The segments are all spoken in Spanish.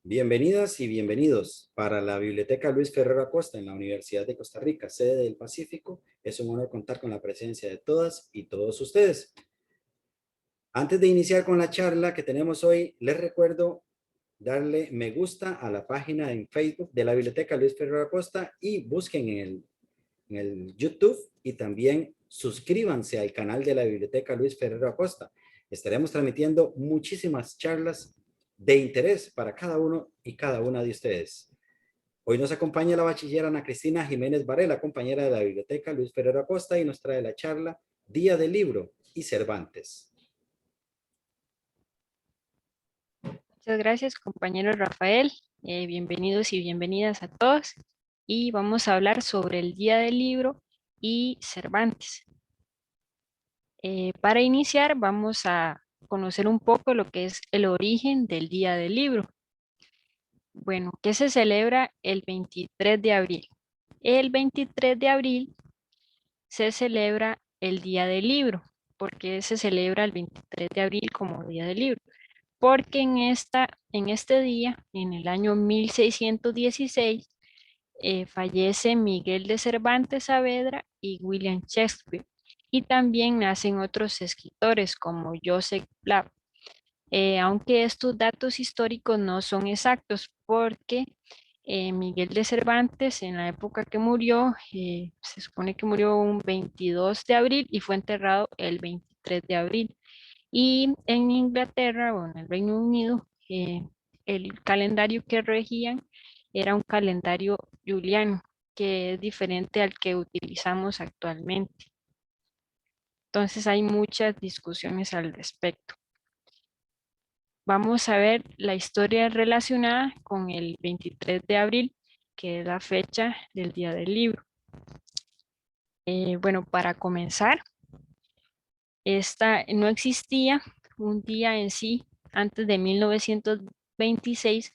Bienvenidas y bienvenidos. Para la Biblioteca Luis Ferrero Acosta en la Universidad de Costa Rica, sede del Pacífico, es un honor contar con la presencia de todas y todos ustedes. Antes de iniciar con la charla que tenemos hoy, les recuerdo darle me gusta a la página en Facebook de la Biblioteca Luis Ferrero Acosta y busquen en el YouTube y también suscríbanse al canal de la Biblioteca Luis Ferrero Acosta. Estaremos transmitiendo muchísimas charlas de interés para cada uno y cada una de ustedes. Hoy nos acompaña la bachiller Ana Cristina Jiménez Varela, compañera de la Biblioteca Luis Ferrero Acosta, y nos trae la charla Día del Libro y Cervantes. Muchas gracias, compañero Rafael. Bienvenidos y bienvenidas a todos. Y vamos a hablar sobre el Día del Libro y Cervantes. Para iniciar, vamos a conocer un poco lo que es el origen del Día del Libro. Bueno, ¿qué se celebra el 23 de abril? El 23 de abril se celebra el Día del Libro. ¿Por qué se celebra el 23 de abril como Día del Libro? Porque en este día, en el año 1616, fallece Miguel de Cervantes Saavedra y William Shakespeare. Y también nacen otros escritores como Joseph Blah. Aunque estos datos históricos no son exactos porque Miguel de Cervantes en la época que murió, se supone que murió un 22 de abril y fue enterrado el 23 de abril. Y en Inglaterra o en el Reino Unido, el calendario que regían era un calendario juliano, que es diferente al que utilizamos actualmente. Entonces hay muchas discusiones al respecto. Vamos a ver la historia relacionada con el 23 de abril, que es la fecha del Día del Libro. Bueno, para comenzar, no existía un día en sí antes de 1926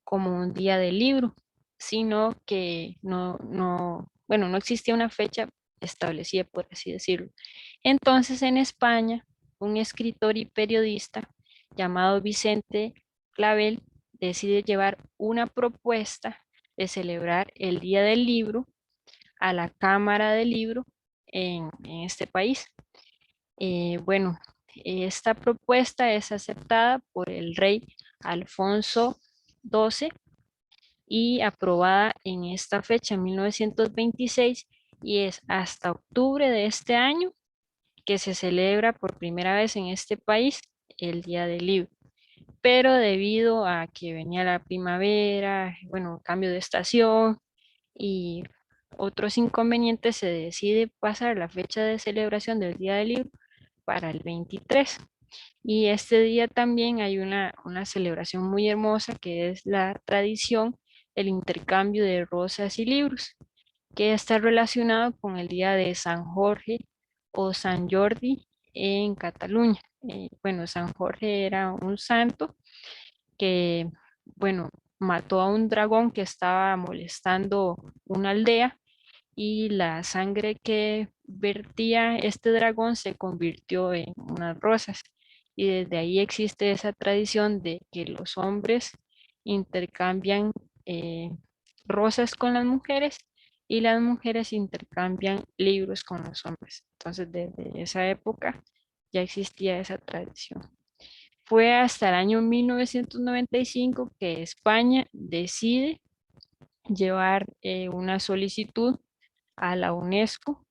como un día del libro, sino que no existía una fecha establecida, por así decirlo. Entonces, en España, un escritor y periodista llamado Vicente Clavel decide llevar una propuesta de celebrar el Día del Libro a la Cámara del Libro en este país. Bueno, esta propuesta es aceptada por el rey Alfonso XII y aprobada en esta fecha, 1926, y es hasta octubre de este año que se celebra por primera vez en este país el Día del Libro. Pero debido a que venía la primavera, bueno, cambio de estación y otros inconvenientes, se decide pasar la fecha de celebración del Día del Libro para el 23. Y este día también hay una celebración muy hermosa que es la tradición del intercambio de rosas y libros, que está relacionado con el día de San Jorge o San Jordi en Cataluña. Bueno, San Jorge era un santo que, bueno, mató a un dragón que estaba molestando una aldea y la sangre que vertía este dragón se convirtió en unas rosas. Y desde ahí existe esa tradición de que los hombres intercambian eh, rosas con las mujeres y las mujeres intercambian libros con los hombres. Entonces, desde esa época ya existía esa tradición. Fue hasta el año 1995 que España decide llevar una solicitud a la UNESCO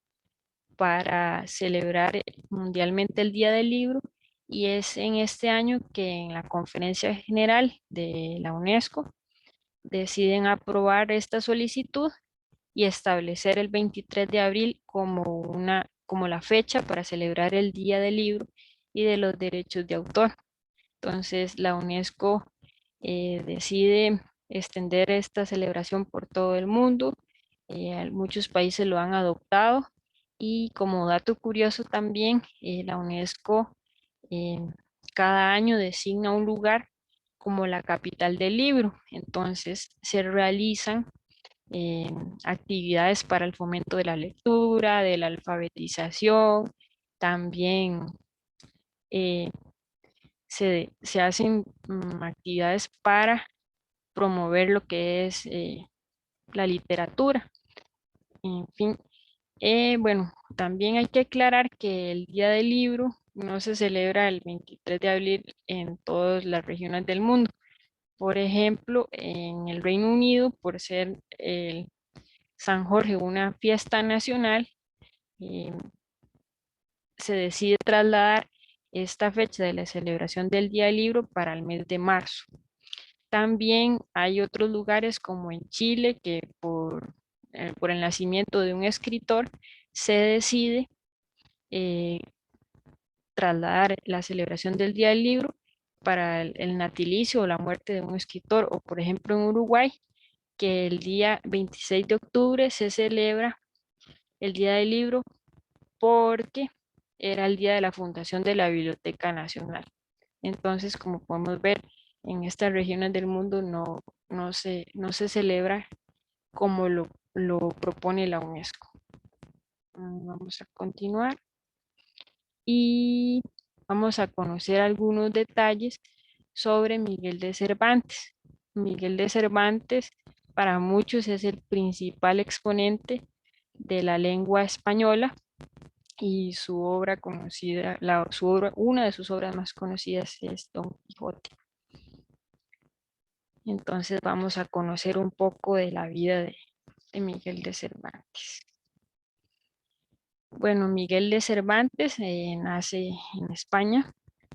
para celebrar mundialmente el Día del Libro, y es en este año que en la Conferencia General de la UNESCO deciden aprobar esta solicitud y establecer el 23 de abril como la fecha para celebrar el Día del Libro y de los derechos de autor. Entonces la UNESCO decide extender esta celebración por todo el mundo. Muchos países lo han adoptado y como dato curioso también, la UNESCO eh, cada año designa un lugar como la capital del libro. Entonces se realizan eh, actividades para el fomento de la lectura, de la alfabetización, también eh, se hacen actividades para promover lo que es la literatura. En fin, bueno, también hay que aclarar que el Día del Libro no se celebra el 23 de abril en todas las regiones del mundo. Por ejemplo, en el Reino Unido, por ser el San Jorge una fiesta nacional, eh, se decide trasladar esta fecha de la celebración del Día del Libro para el mes de marzo. También hay otros lugares como en Chile que por el nacimiento de un escritor se decide eh, trasladar la celebración del Día del Libro para el natalicio o la muerte de un escritor, o por ejemplo en Uruguay, que el día 26 de octubre se celebra el Día del Libro porque era el día de la fundación de la Biblioteca Nacional. Entonces, como podemos ver, en estas regiones del mundo no se celebra como lo propone la UNESCO. Vamos a continuar y vamos a conocer algunos detalles sobre Miguel de Cervantes. Miguel de Cervantes para muchos es el principal exponente de la lengua española y su obra conocida, una de sus obras más conocidas es Don Quijote. Entonces vamos a conocer un poco de la vida de Miguel de Cervantes. Bueno, Miguel de Cervantes nace en España,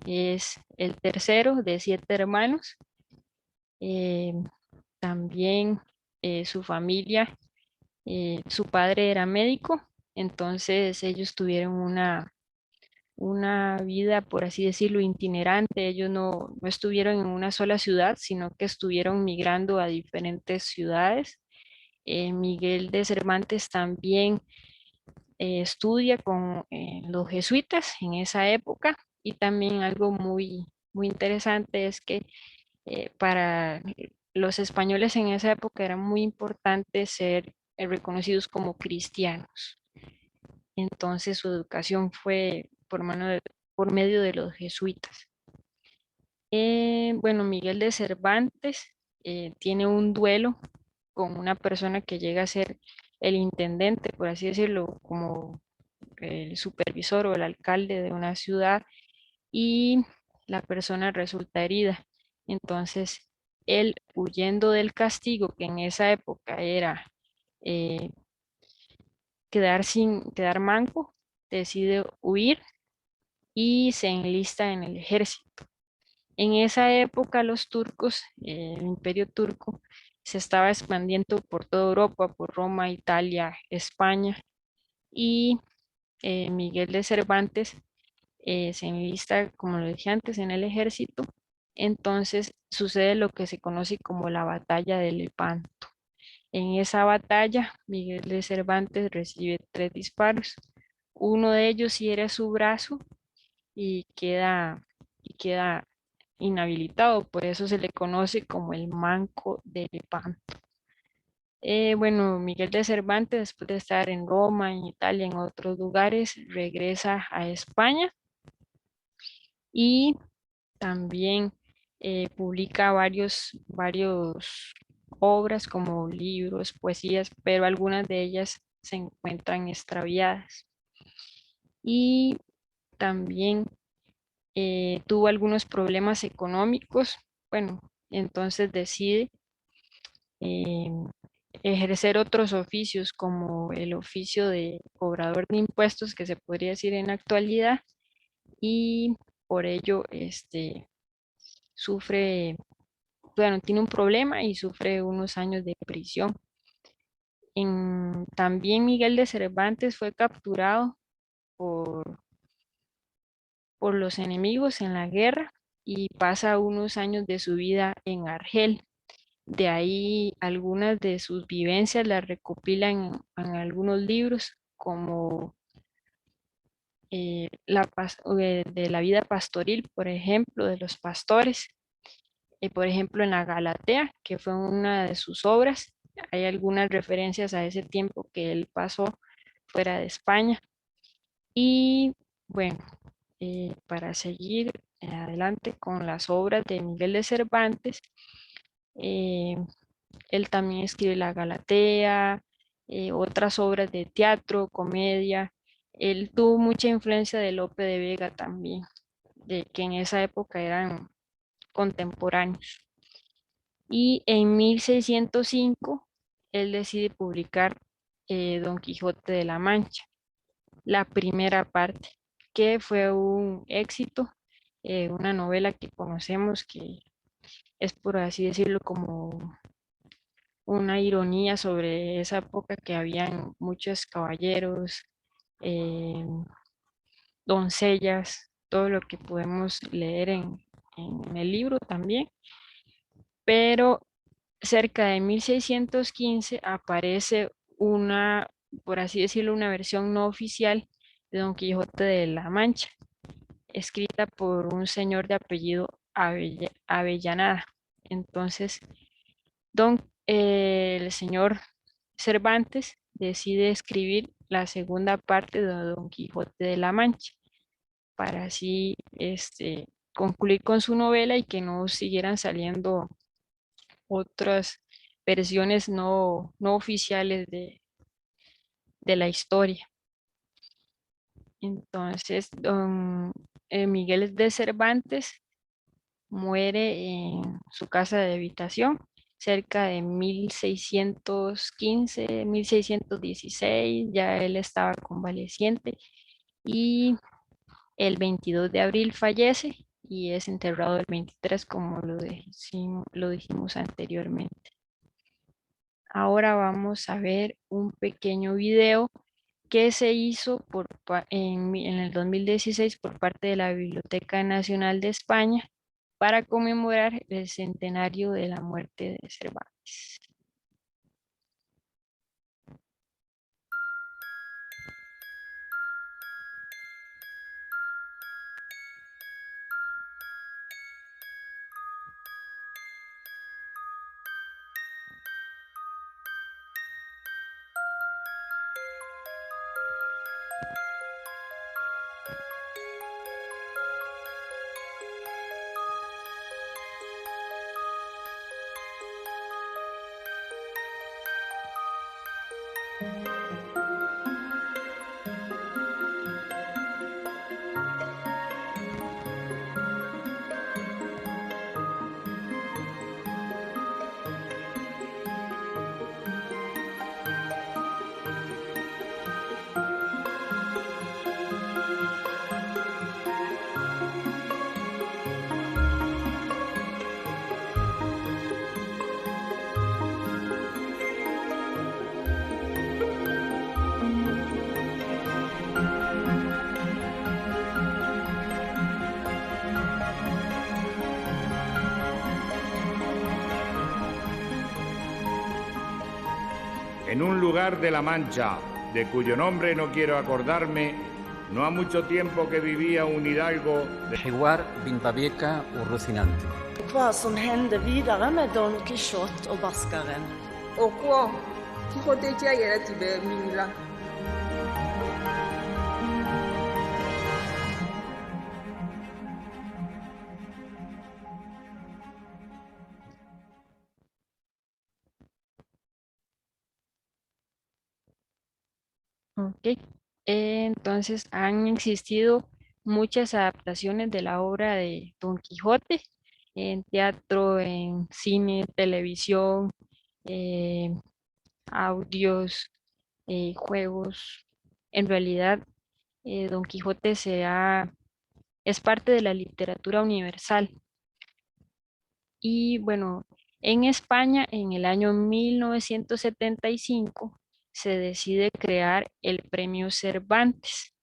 es el tercero de 7 hermanos. Eh, También su familia, su padre era médico, entonces ellos tuvieron una vida, por así decirlo, itinerante. Ellos no estuvieron en una sola ciudad, sino que estuvieron migrando a diferentes ciudades. Miguel de Cervantes también estudia con los jesuitas en esa época, y también algo muy interesante es que para los españoles en esa época era muy importante ser reconocidos como cristianos. Entonces su educación fue por medio de los jesuitas. Bueno, Miguel de Cervantes tiene un duelo con una persona que llega a ser el intendente, por así decirlo, como el supervisor o el alcalde de una ciudad, y la persona resulta herida. Entonces, él, huyendo del castigo que en esa época era eh, quedar manco, decide huir y se enlista en el ejército. En esa época los turcos, el imperio turco, se estaba expandiendo por toda Europa, por Roma, Italia, España, y Miguel de Cervantes se enlista, como lo dije antes, en el ejército. Entonces sucede lo que se conoce como la batalla de Lepanto. En esa batalla, Miguel de Cervantes recibe 3 disparos. Uno de ellos hiere su brazo y queda inhabilitado, por eso se le conoce como el Manco de Lepanto. Bueno, Miguel de Cervantes, después de estar en Roma, en Italia, en otros lugares, regresa a España y también publica varios obras como libros, poesías, pero algunas de ellas se encuentran extraviadas. Y también tuvo algunos problemas económicos. Bueno, entonces decide eh, ejercer otros oficios como el oficio de cobrador de impuestos, que se podría decir en la actualidad, y por ello sufre, bueno, tiene un problema y sufre unos años de prisión. También Miguel de Cervantes fue capturado por, por los enemigos en la guerra y pasa unos años de su vida en Argel. De ahí algunas de sus vivencias las recopilan en algunos libros como de la vida pastoril, por ejemplo, de los pastores. Por ejemplo, en la Galatea, que fue una de sus obras, hay algunas referencias a ese tiempo que él pasó fuera de España. Y bueno, para seguir adelante con las obras de Miguel de Cervantes, Eh, Él también escribe La Galatea, otras obras de teatro, comedia. Él tuvo mucha influencia de Lope de Vega también, de que en esa época eran contemporáneos. Y en 1605 él decide publicar Don Quijote de la Mancha, la primera parte, que fue un éxito, una novela que conocemos que es, por así decirlo, como una ironía sobre esa época que habían muchos caballeros, eh, doncellas, todo lo que podemos leer en el libro también. Pero cerca de 1615 aparece una, por así decirlo, una versión no oficial de Don Quijote de la Mancha, escrita por un señor de apellido Avellaneda. Entonces, el señor Cervantes decide escribir la segunda parte de Don Quijote de la Mancha para así concluir con su novela y que no siguieran saliendo otras versiones no oficiales de la historia. Entonces, don Miguel de Cervantes muere en su casa de habitación cerca de 1615, 1616, ya él estaba convaleciente y el 22 de abril fallece y es enterrado el 23 como lo dijimos anteriormente. Ahora vamos a ver un pequeño video que se hizo en el 2016 por parte de la Biblioteca Nacional de España para conmemorar el centenario de la muerte de Cervantes. En un lugar de la Mancha, de cuyo nombre no quiero acordarme, no ha mucho tiempo que vivía un hidalgo de حوار بين بابيكا والروسينانتي. Vad som hände vidare med Don Quixote och Baskaren. Okwuo, Quixote chiagheretibe mmiri. Ok, entonces han existido muchas adaptaciones de la obra de Don Quijote en teatro, en cine, televisión, eh, audios, juegos. En realidad, Don Quijote es parte de la literatura universal. Y bueno, en España, en el año 1975, se decide crear el Premio Cervantes.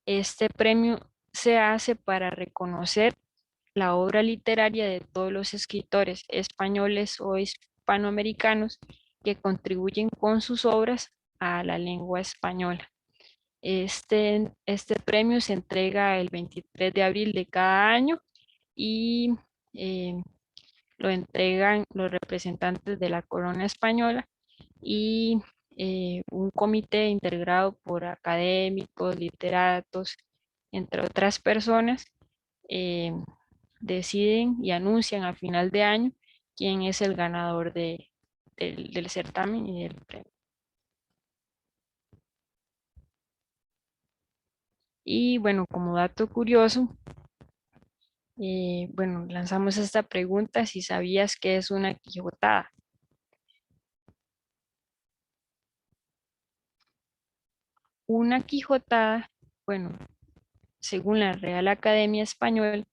Este premio se hace para reconocer la obra literaria de todos los escritores españoles o hispanoamericanos que contribuyen con sus obras a la lengua española. Este premio se entrega el 23 de abril de cada año y eh, lo entregan los representantes de la corona española y un comité integrado por académicos, literatos, entre otras personas, eh, deciden y anuncian a final de año quién es el ganador del certamen y del premio. Y bueno, como dato curioso, bueno, lanzamos esta pregunta si sabías qué es una quijotada. Una quijotada, bueno, según la Real Academia Española,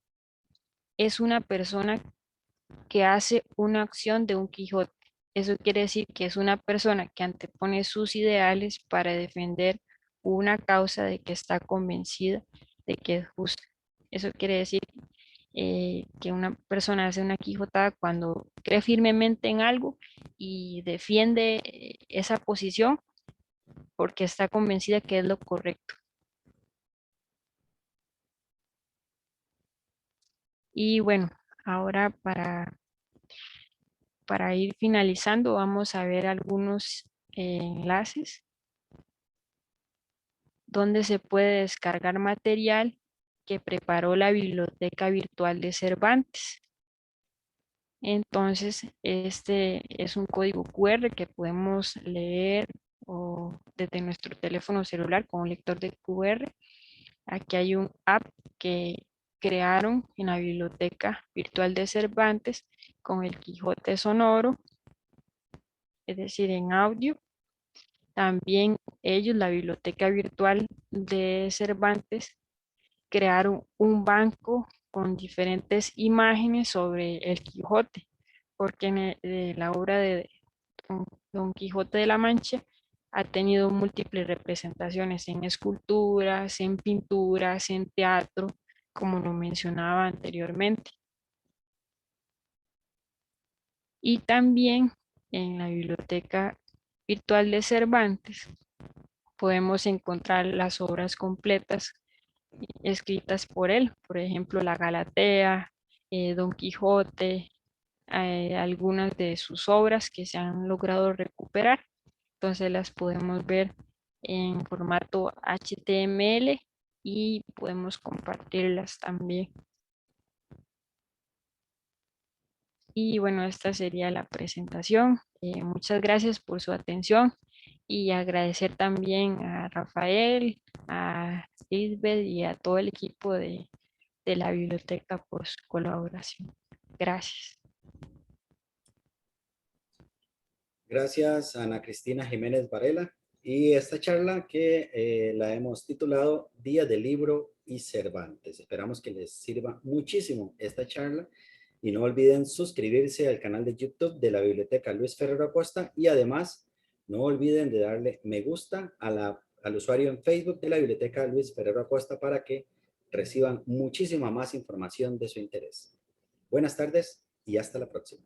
es una persona que hace una acción de un Quijote. Eso quiere decir que es una persona que antepone sus ideales para defender una causa de que está convencida de que es justa. Eso quiere decir que una persona hace una quijotada cuando cree firmemente en algo y defiende esa posición porque está convencida que es lo correcto. Y bueno, ahora para ir finalizando, vamos a ver algunos enlaces donde se puede descargar material que preparó la Biblioteca Virtual de Cervantes. Entonces, este es un código QR que podemos leer o desde nuestro teléfono celular con un lector de QR. Aquí hay un app que crearon en la Biblioteca Virtual de Cervantes con el Quijote sonoro, es decir, en audio. También ellos, la Biblioteca Virtual de Cervantes, crearon un banco con diferentes imágenes sobre el Quijote, porque la obra de Don Quijote de la Mancha ha tenido múltiples representaciones en esculturas, en pinturas, en teatro, como lo mencionaba anteriormente. Y también en la Biblioteca Virtual de Cervantes podemos encontrar las obras completas escritas por él, por ejemplo, la Galatea, Don Quijote, algunas de sus obras que se han logrado recuperar. Entonces las podemos ver en formato HTML y podemos compartirlas también. Y bueno, esta sería la presentación. Muchas gracias por su atención y agradecer también a Rafael, a Lisbeth y a todo el equipo de la biblioteca por su colaboración. Gracias. Gracias, Ana Cristina Jiménez Varela. Y esta charla que la hemos titulado Día del Libro y Cervantes. Esperamos que les sirva muchísimo esta charla y no olviden suscribirse al canal de YouTube de la Biblioteca Luis Ferrero Acosta y además no olviden de darle me gusta al usuario en Facebook de la Biblioteca Luis Ferrero Acosta para que reciban muchísima más información de su interés. Buenas tardes y hasta la próxima.